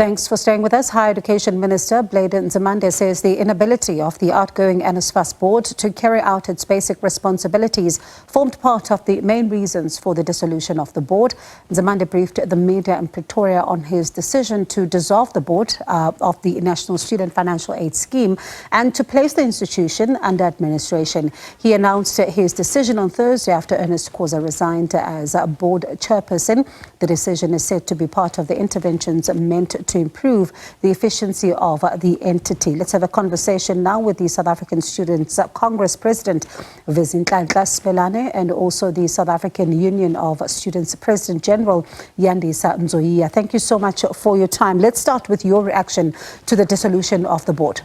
Thanks for staying with us. Higher Education Minister Blade Nzimande says the inability of the outgoing NSFAS board to carry out its basic responsibilities formed part of the main reasons for the dissolution of the board. Nzimande briefed the media in Pretoria on his decision to dissolve the board of the National Student Financial Aid Scheme and to place the institution under administration. He announced his decision on Thursday after Ernest Khosa resigned as a board chairperson. The decision is said to be part of the interventions meant to improve the efficiency of the entity. Let's have a conversation now with the South African Students' Congress President Vezinhlanhla Simelane and also the South African Union of Students President General Nzimande. Thank you so much for your time. Let's start with your reaction to the dissolution of the board.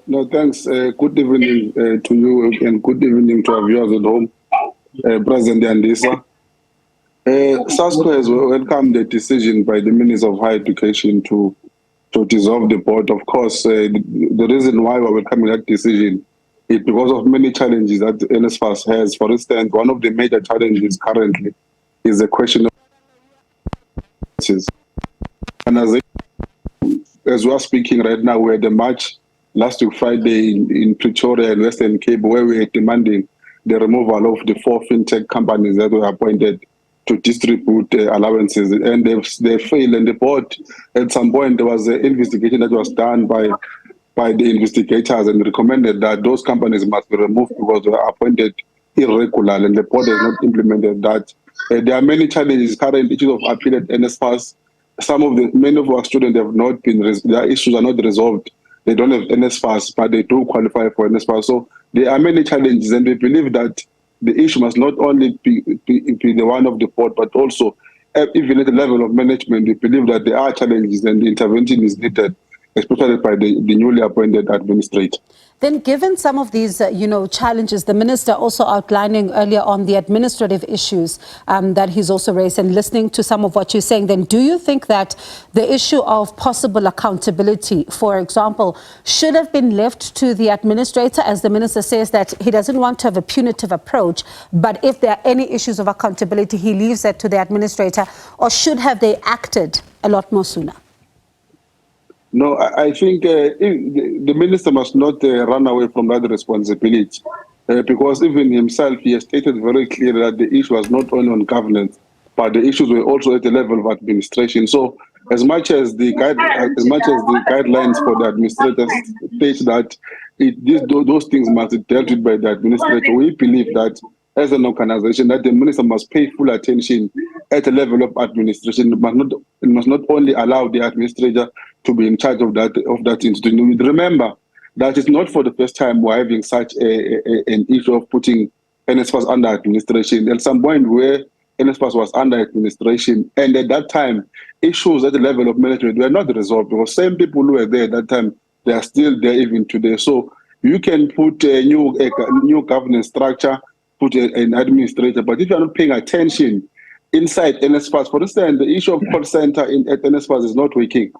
No, thanks. Good evening to you and good evening to our viewers at home. President Yandisa. SASCO has welcomed the decision by the Minister of Higher Education to dissolve the board. Of course, the reason why we're welcoming that decision is because of many challenges that the NSFAS has. For instance, one of the major challenges currently is the question of and as we are speaking right now, we had a march last week Friday in Pretoria and Western Cape where we are demanding the removal of the 4 fintech companies that were appointed to distribute allowances, and they failed. And the board, at some point, there was an investigation that was done by the investigators and recommended that those companies must be removed because they were appointed irregular, and the board has not implemented that. There are many challenges, current issues of appeal at NSFAS. Many of our students have not been, their issues are not resolved. They don't have NSFAS, but they do qualify for NSFAS. So there are many challenges, and we believe that the issue must not only be the one of the board, but also even at the level of management, we believe that there are challenges and the intervention is needed, especially by the newly appointed administrator. Then given some of these, challenges, the minister also outlining earlier on the administrative issues that he's also raised, and listening to some of what you're saying, then do you think that the issue of possible accountability, for example, should have been left to the administrator, as the minister says that he doesn't want to have a punitive approach, but if there are any issues of accountability, he leaves that to the administrator, or should have they acted a lot more sooner? No, I think the minister must not run away from that responsibility because even himself, he has stated very clearly that the issue was not only on governance, but the issues were also at the level of administration. So as much as the guidelines for the administrators state that those things must be dealt with by the administrator, we believe that as an organization, that the minister must pay full attention at the level of administration. It must not only allow the administrator to be in charge of that institution. Remember that it's not for the first time we're having such an issue of putting NSFAS under administration. At some point where NSFAS was under administration, and at that time, issues at the level of management were not resolved because same people who were there at that time, they are still there even today. So you can put a new governance structure, put an administrator, but if you're not paying attention inside NSFAS, for instance, the issue of call center at NSFAS is not working.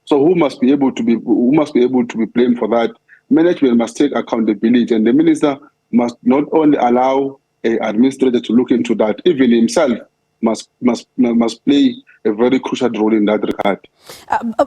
So who must be able to be blamed for that? Management must take accountability, and the minister must not only allow an administrator to look into that, even himself must play a very crucial role in that regard.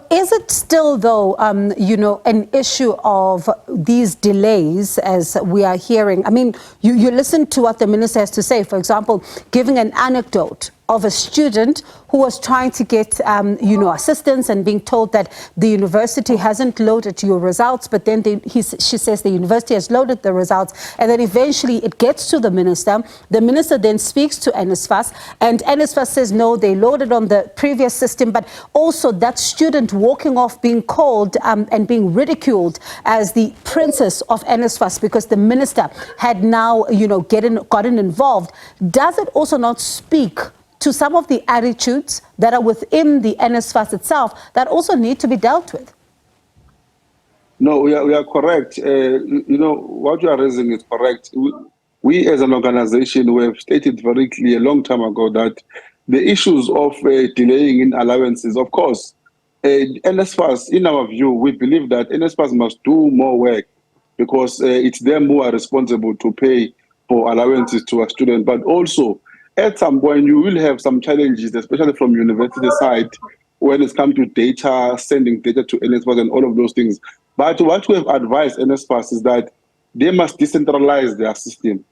Is it still, though, an issue of these delays as we are hearing? I mean, you listen to what the minister has to say, for example, giving an anecdote of a student who was trying to get, assistance and being told that the university hasn't loaded your results, but then she says the university has loaded the results, and then eventually it gets to the minister. The minister then speaks to NSFAS, and NSFAS says, no, they loaded on the previous system, but also that student walking off being called and being ridiculed as the princess of NSFAS because the minister had now, gotten involved. Does it also not speak to some of the attitudes that are within the NSFAS itself that also need to be dealt with? No, we are correct. What you are raising is correct. We as an organization, we have stated very clear a long time ago that the issues of delaying in allowances, of course, NSFAS, in our view, we believe that NSFAS must do more work because it's them who are responsible to pay for allowances to a student, but also at some point you will have some challenges, especially from university side, when it comes to data, sending data to NSFAS and all of those things. But what we have advised NSFAS is that they must decentralize their system.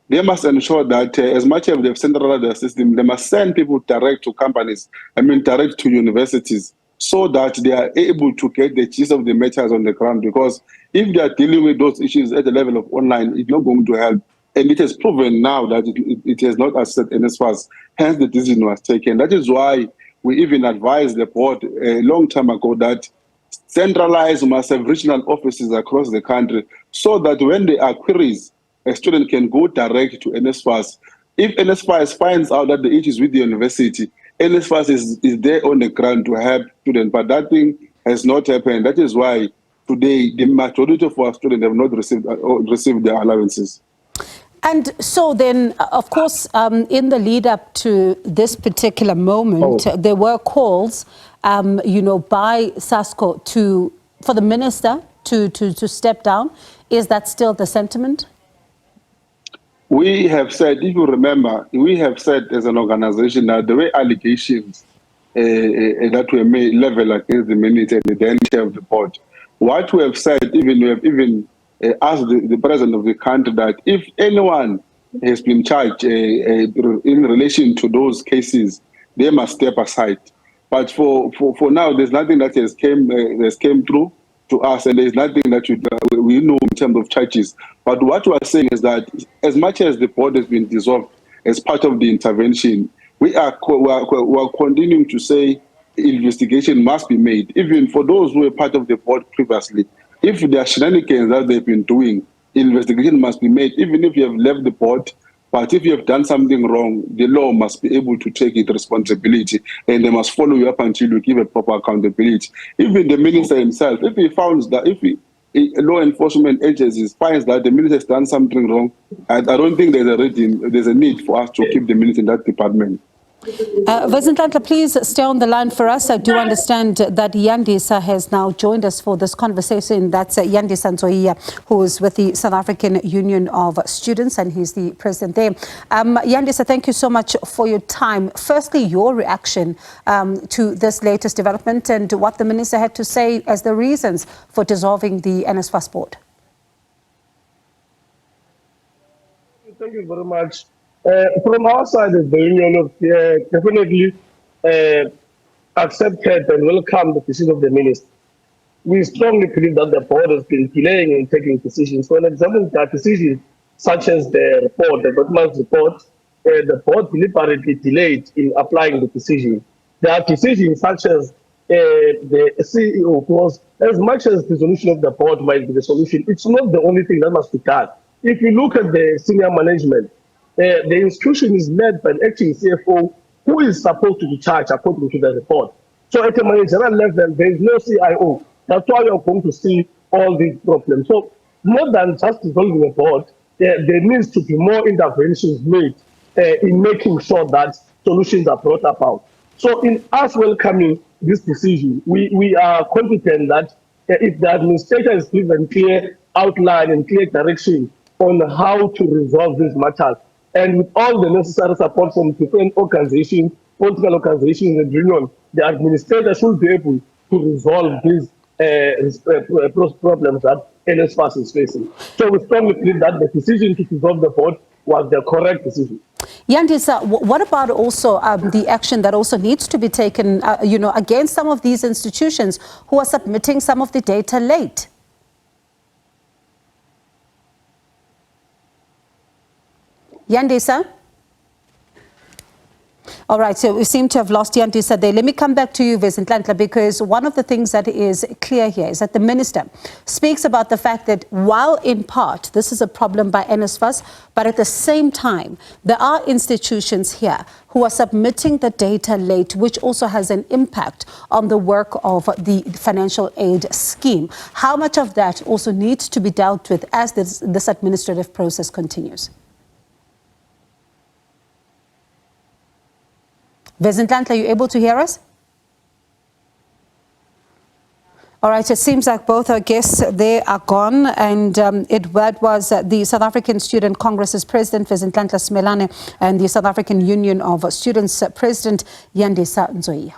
They must ensure that as much as they've centralized their system, they must send people direct to companies, direct to universities, so that they are able to get the gist of the matters on the ground. Because if they are dealing with those issues at the level of online, it's not going to help. And it has proven now that it has not assisted NSFAS. Hence, the decision was taken. That is why we even advised the board a long time ago that centralized must have regional offices across the country, so that when there are queries, a student can go direct to NSFAS. If NSFAS finds out that the issue is with the university, NSFAS is there on the ground to help students, but that thing has not happened. That is why today the majority of our students have not received their allowances. And so then, of course, in the lead up to this particular moment, there were calls, by SASCO for the minister to step down. Is that still the sentiment? We have said, if you remember, we have said as an organization that the way allegations that were made level against the minister and the chair of the board, what we have said, we have even asked the president of the country that if anyone has been charged in relation to those cases, they must step aside. But for now, there's nothing that has came through to us, and there's nothing that we know in terms of charges. But what we are saying is that as much as the board has been dissolved as part of the intervention, we are continuing to say investigation must be made, even for those who were part of the board previously. If there are shenanigans that they've been doing, investigation must be made, even if you have left the board. But if you have done something wrong, the law must be able to take its responsibility, and they must follow you up until you give a proper accountability. Even the minister himself, if he finds that, law enforcement agencies finds that the minister has done something wrong, I don't think there's a need for us to keep the minister in that department. Vezinhlanhla, please stay on the line for us. I do understand that Yandisa has now joined us for this conversation. That's Yandisa Nzoia, who is with the South African Union of Students, and he's the president there. Yandisa, thank you so much for your time. Firstly, your reaction to this latest development and what the minister had to say as the reasons for dissolving the NSFAS board. Thank you very much. From our side, the union definitely accepted and welcomed the decision of the minister. We strongly believe that the board has been delaying in taking decisions. For example, there are decisions such as the report, the government's report, the board deliberately delayed in applying the decision. There are decisions such as the CEO, because as much as the dissolution of the board might be the solution, it's not the only thing that must be done. If you look at the senior management, the institution is led by an acting CFO who is supposed to be charged according to the report. So at a managerial level, there is no CIO. That's why you're going to see all these problems. So more than just dissolving the board, there needs to be more interventions made in making sure that solutions are brought about. So in us welcoming this decision, we are confident that if the administrator is given clear outline and clear direction on how to resolve these matters, and with all the necessary support from different organizations, political organizations and unions, the administrator should be able to resolve these problems that NSFAS is facing. So we strongly believe that the decision to dissolve the board was the correct decision. Yandisa, what about also the action that also needs to be taken, against some of these institutions who are submitting some of the data late? Yandisa? All right, so we seem to have lost Yandisa there. Let me come back to you, Vezinhlanhla, because one of the things that is clear here is that the minister speaks about the fact that while in part this is a problem by NSFAS, but at the same time, there are institutions here who are submitting the data late, which also has an impact on the work of the financial aid scheme. How much of that also needs to be dealt with as this administrative process continues? Vezinhlanhla, are you able to hear us? All right, it seems like both our guests, they are gone, and that was the South African Student Congress's President, Vezinhlanhla Simelane, and the South African Union of Students President, Ernest Khosa.